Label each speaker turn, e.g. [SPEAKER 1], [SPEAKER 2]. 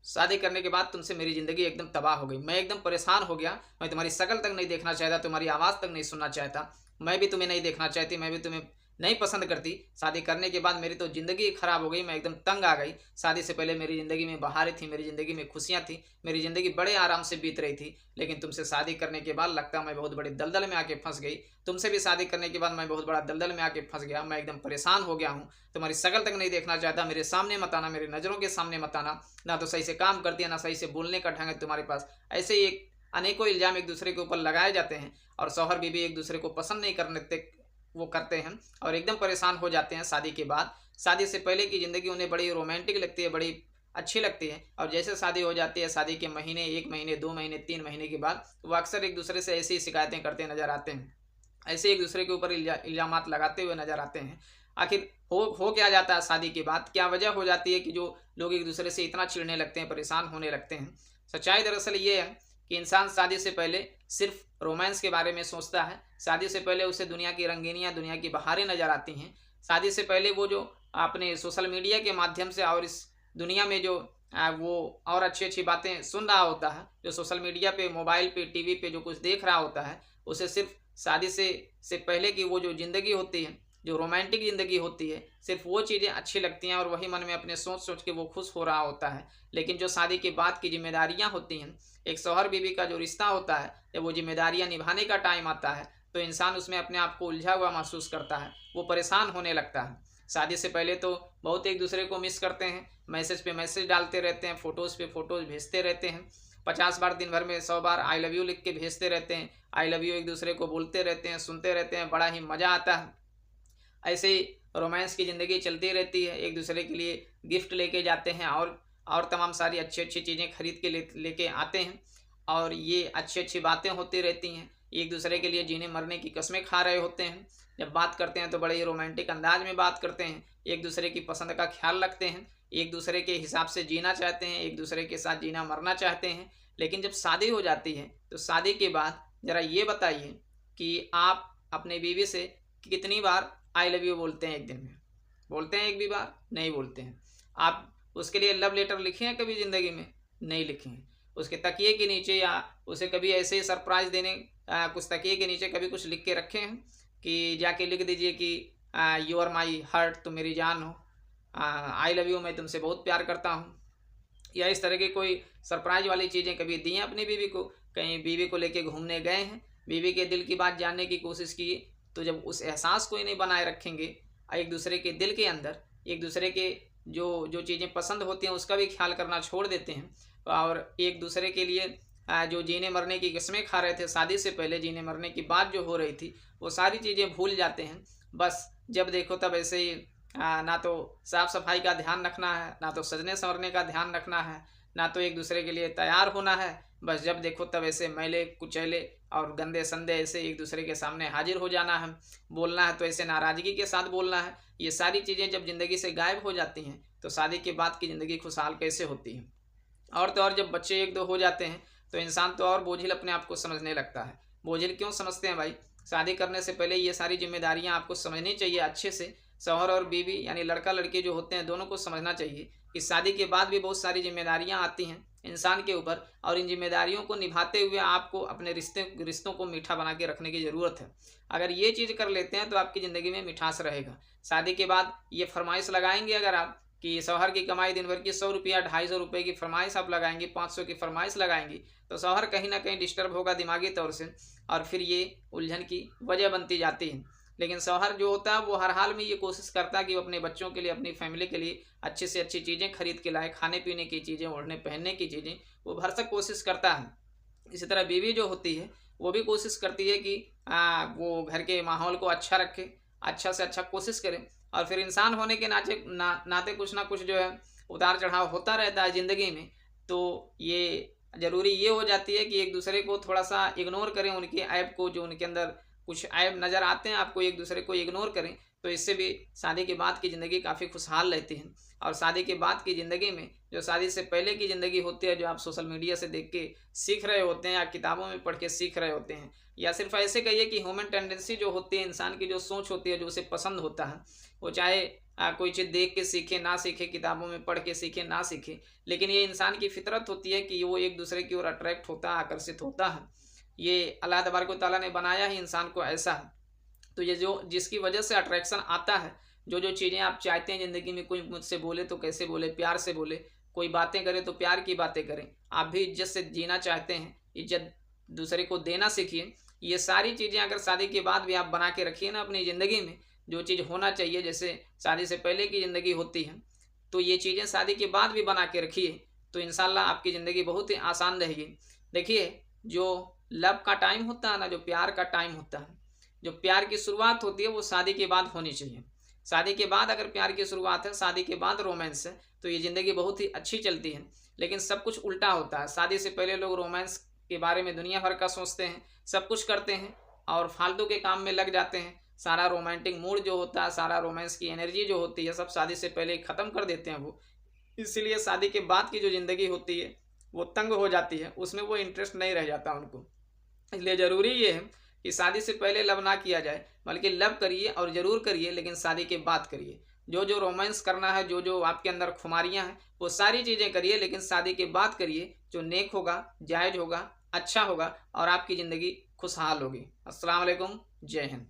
[SPEAKER 1] शादी करने के बाद तुमसे मेरी ज़िंदगी एकदम तबाह हो गई। मैं एकदम परेशान हो गया। मैं तुम्हारी शक्ल तक नहीं देखना चाहता, तुम्हारी आवाज़ तक नहीं सुनना चाहता। मैं भी तुम्हें नहीं देखना चाहती, मैं भी तुम्हें नहीं पसंद करती। शादी करने के बाद मेरी तो ज़िंदगी ख़राब हो गई, मैं एकदम तंग आ गई। शादी से पहले मेरी ज़िंदगी में बहारें थी, मेरी ज़िंदगी में खुशियाँ थी, मेरी ज़िंदगी बड़े आराम से बीत रही थी। लेकिन तुमसे शादी करने के बाद लगता है मैं बहुत बड़ी दलदल में आके फँस गई। तुमसे भी शादी करने के बाद मैं बहुत बड़ा दलदल में आके फँस गया। मैं एकदम परेशान हो गया हूँ। तुम्हारी शक्ल तक नहीं देखना चाहता, मेरे सामने मत आना, मेरी नज़रों के सामने मत आना। ना तो सही से काम करती है, ना सही से बोलने का ढंग है तुम्हारे पास। ऐसे ही एक अनेकों इल्ज़ाम एक दूसरे के ऊपर लगाए जाते हैं और शौहर बीवी एक दूसरे को पसंद नहीं करने ते वो करते हैं और एकदम परेशान हो जाते हैं शादी के बाद। शादी से पहले की ज़िंदगी उन्हें बड़ी रोमांटिक लगती है, बड़ी अच्छी लगती है और जैसे शादी हो जाती है, शादी के महीने, 1 महीने, 2 महीने, 3 महीने के बाद वो अक्सर एक दूसरे से ऐसी ही शिकायतें करते नज़र आते हैं। ऐसे एक दूसरे के ऊपर इल्ज़ामात लगाते हुए नज़र आते हैं। आखिर हो क्या जाता है शादी के बाद? क्या वजह हो जाती है कि जो लोग एक दूसरे से इतना चिढ़ने लगते हैं, परेशान होने लगते हैं? सच्चाई दरअसल ये है कि इंसान शादी से पहले सिर्फ़ रोमांस के बारे में सोचता है। शादी से पहले उसे दुनिया की रंगीनियाँ, दुनिया की बहारें नज़र आती हैं। शादी से पहले वो जो अपने सोशल मीडिया के माध्यम से और इस दुनिया में जो वो और अच्छी-अच्छी बातें सुन रहा होता है, जो सोशल मीडिया पे, मोबाइल पे, टीवी पे जो कुछ देख रहा होता है, उसे सिर्फ़ शादी से पहले की वो जो ज़िंदगी होती है, जो रोमांटिक ज़िंदगी होती है, सिर्फ़ वो चीज़ें अच्छी लगती हैं और वही मन में अपने सोच-सोच के वो खुश हो रहा होता है। लेकिन जो शादी के बाद की ज़िम्मेदारियाँ होती हैं, एक शौहर-बीवी का जो रिश्ता होता है, जब वो ज़िम्मेदारियाँ निभाने का टाइम आता है, तो इंसान उसमें अपने आप को उलझा हुआ महसूस करता है, वो परेशान होने लगता है। शादी से पहले तो बहुत एक-दूसरे को मिस करते हैं, मैसेज पे मैसेज डालते रहते हैं, फ़ोटोज़ पे फ़ोटोज़ भेजते रहते हैं। 50 बार दिन भर में 100 बार आई लव यू लिख के भेजते रहते हैं। आई लव यू एक-दूसरे को बोलते रहते हैं, सुनते रहते हैं, बड़ा ही मज़ा आता है। ऐसे ही रोमांस की ज़िंदगी चलती रहती है, एक-दूसरे के लिए गिफ्ट लेके जाते हैं और तमाम सारी अच्छी-अच्छी चीज़ें खरीद के लेके आते हैं और ये अच्छी-अच्छी बातें होती रहती हैं। एक-दूसरे के लिए जीने-मरने की कस्में खा रहे होते हैं। जब बात करते हैं तो बड़े ही रोमांटिक अंदाज में बात करते हैं, एक-दूसरे की पसंद का ख़्याल रखते हैं, एक-दूसरे के हिसाब से जीना चाहते हैं, एक-दूसरे के साथ जीना-मरना चाहते हैं। लेकिन जब शादी हो जाती है, तो शादी के बाद ज़रा ये बताइए कि आप अपनी बीवी से कितनी बार आई लव यू बोलते हैं 1 दिन में? बोलते हैं 1 भी बार? नहीं बोलते हैं। आप उसके लिए लव लेटर लिखे हैं कभी ज़िंदगी में? नहीं लिखे हैं। उसके तकिए के नीचे या उसे कभी ऐसे सरप्राइज़ देने कुछ तकिए के नीचे कभी कुछ लिख के रखे हैं कि जाके लिख दीजिए कि यू आर माई हार्ट, तुम मेरी जान हो। आई लव यू, मैं तुमसे बहुत प्यार करता हूँ। या इस तरह की कोई सरप्राइज़ वाली चीज़ें कभी दी हैं अपनी बीवी को? कहीं बीवी को लेके घूमने गए हैं, बीवी के दिल की बात जानने की कोशिश की, तो जब उस एहसास को ही नहीं बनाए रखेंगे एक दूसरे के दिल के अंदर, एक दूसरे के जो जो चीज़ें पसंद होती हैं उसका भी ख्याल करना छोड़ देते हैं और एक दूसरे के लिए जो जीने मरने की कस्में खा रहे थे शादी से पहले, जीने मरने की बात जो हो रही थी, वो सारी चीज़ें भूल जाते हैं। बस जब देखो तब ऐसे ही ना तो साफ-सफाई का ध्यान रखना है, ना तो सजने-संवरने का ध्यान रखना है, ना तो एक-दूसरे के लिए तैयार होना है। बस जब देखो तब ऐसे मैले-कुचैले और गंदे-संदे ऐसे एक-दूसरे के सामने हाज़िर हो जाना है। बोलना है तो ऐसे नाराज़गी के साथ बोलना है। ये सारी चीज़ें जब ज़िंदगी से गायब हो जाती हैं, तो शादी के बाद की ज़िंदगी खुशहाल कैसे होती है? और तो और जब बच्चे 1-2 हो जाते हैं, तो इंसान तो और बोझिल अपने आप को समझने लगता है। बोझिल क्यों समझते हैं भाई? शादी करने से पहले ये सारी ज़िम्मेदारियाँ आपको समझनी चाहिए अच्छे से। शौहर और बीवी यानी लड़का-लड़की जो होते हैं, दोनों को समझना चाहिए कि शादी के बाद भी बहुत सारी ज़िम्मेदारियाँ आती हैं इंसान के ऊपर और इन ज़िम्मेदारियों को निभाते हुए आपको अपने रिश्तों को मीठा बना के रखने की ज़रूरत है। अगर ये चीज़ कर लेते हैं, तो आपकी ज़िंदगी में मिठास रहेगा। शादी के बाद ये फ़रमाइश लगाएँगे अगर आप कि शौहर की कमाई दिन भर की ₹100 ₹250 की फ़रमाइश आप लगाएँगी, 500 की फ़रमाइश लगाएँगी, तो शौहर कहीं न कहीं डिस्टर्ब होगा दिमागी तौर से और फिर ये उलझन की वजह बनती जाती है। लेकिन शौहर जो होता है वो हर हाल में ये कोशिश करता है कि वो अपने बच्चों के लिए, अपनी फ़ैमिली के लिए अच्छी से अच्छी चीज़ें खरीद के लाए, खाने-पीने की चीज़ें, ओढ़ने-पहनने की चीज़ें, वो भरसक कोशिश करता है। इसी तरह बीवी जो होती है, वो भी कोशिश करती है कि वो घर के माहौल को अच्छा रखे, अच्छा से अच्छा कोशिश करे और फिर इंसान होने के नाते कुछ ना कुछ जो है उतार-चढ़ाव होता रहता है ज़िंदगी में। तो ये ज़रूरी ये हो जाती है कि एक-दूसरे को थोड़ा-सा इग्नोर करें, उनके ऐब को जो उनके अंदर कुछ ऐब नज़र आते हैं आपको, एक-दूसरे को इग्नोर करें तो इससे भी शादी के बाद की ज़िंदगी काफ़ी खुशहाल रहती है। और शादी के बाद की ज़िंदगी में जो शादी से पहले की ज़िंदगी होती है, जो आप सोशल मीडिया से देख के सीख रहे होते हैं या किताबों में पढ़ के सीख रहे होते हैं, या सिर्फ ऐसे कहिए कि ह्यूमन टेंडेंसी जो होती है, इंसान की जो सोच होती है, जो उसे पसंद होता है, वो चाहे कोई चीज़ देख के सीखे ना सीखे, किताबों में पढ़ के सीखे ना सीखे, लेकिन ये इंसान की फितरत होती है कि वो एक दूसरे की ओर अट्रैक्ट होता है, आकर्षित होता है। ये अल्लाह तबारक व तआला ने बनाया ही इंसान को ऐसा है। तो ये जो जिसकी वजह से अट्रैक्शन आता है, जो चीज़ें आप चाहते हैं ज़िंदगी में, कोई मुझसे बोले तो कैसे बोले, प्यार से बोले, कोई बातें करे तो प्यार की बातें करें, आप भी इज्जत से जीना चाहते हैं, इज्जत दूसरे को देना सीखिए। ये सारी चीज़ें अगर शादी के बाद भी आप बना के रखिए ना अपनी ज़िंदगी में, जो चीज़ होना चाहिए जैसे शादी से पहले की ज़िंदगी होती है, तो ये चीज़ें शादी के बाद भी बना के रखिए, तो इंशाल्लाह आपकी ज़िंदगी बहुत ही आसान रहेगी। देखिए, जो लव का टाइम होता है ना, जो प्यार का टाइम होता है, जो प्यार की शुरुआत होती है वो शादी के बाद होनी चाहिए। शादी के बाद अगर प्यार की शुरुआत है, शादी के बाद रोमांस है, तो ये ज़िंदगी बहुत ही अच्छी चलती है। लेकिन सब कुछ उल्टा होता है, शादी से पहले लोग रोमांस के बारे में दुनिया भर का सोचते हैं, सब कुछ करते हैं और फालतू के काम में लग जाते हैं। सारा रोमांटिक मूड जो होता है, सारा रोमांस की एनर्जी जो होती है, सब शादी से पहले ख़त्म कर देते हैं वो। इसलिए शादी के बाद की जो ज़िंदगी होती है, वो तंग हो जाती है, उसमें वो इंटरेस्ट नहीं रह जाता उनको। इसलिए ज़रूरी ये है कि शादी से पहले लव ना किया जाए, बल्कि लव करिए और ज़रूर करिए, लेकिन शादी के बाद करिए। जो रोमांस करना है, जो आपके अंदर खुमारियाँ हैं, वो सारी चीज़ें करिए, लेकिन शादी के बाद करिए, जो नेक होगा, जायज़ होगा, अच्छा होगा और आपकी ज़िंदगी खुशहाल होगी। अस्सलाम वालेकुम, जय हिंद।